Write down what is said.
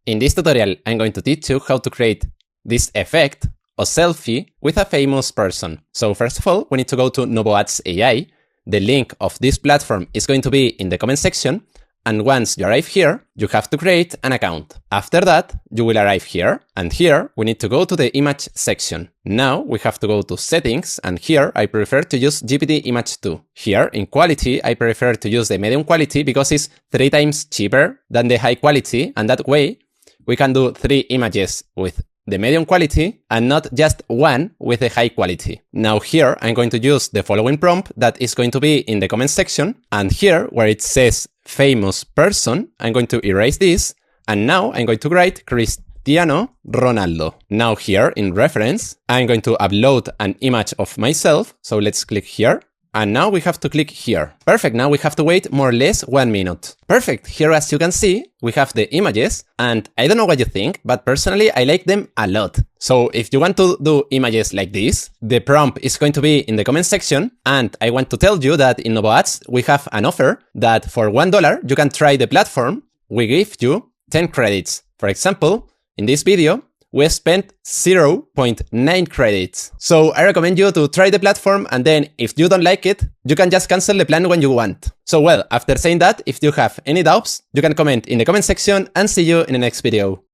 In this tutorial, I'm going to teach you how to create this effect, a selfie, with a famous person. So first of all, we need to go to Novoads AI. The link of this platform is going to be in the comment section. And once you arrive here, you have to create an account. After that, you will arrive here. And here, we need to go to the image section. Now, we have to go to settings. And here, I prefer to use GPT Image 2. Here, in quality, I prefer to use the medium quality because it's 3 times cheaper than the high quality. And that way, we can do 3 images with the medium quality and not just one with the high quality. Now here, I'm going to use the following prompt that is going to be in the comment section. And here, where it says famous person, I'm going to erase this. And now I'm going to write Cristiano Ronaldo. Now here in reference, I'm going to upload an image of myself. So let's click here. And now we have to click here. Perfect, now we have to wait more or less 1 minute. Perfect, here as you can see, we have the images, and I don't know what you think, but personally I like them a lot. So if you want to do images like this, the prompt is going to be in the comment section, and I want to tell you that in Novoads we have an offer that for $1 you can try the platform. We give you 10 credits. For example, in this video, we spent 0.9 credits. So I recommend you to try the platform, and then if you don't like it, you can just cancel the plan when you want. So well, after saying that, if you have any doubts, you can comment in the comment section, and see you in the next video.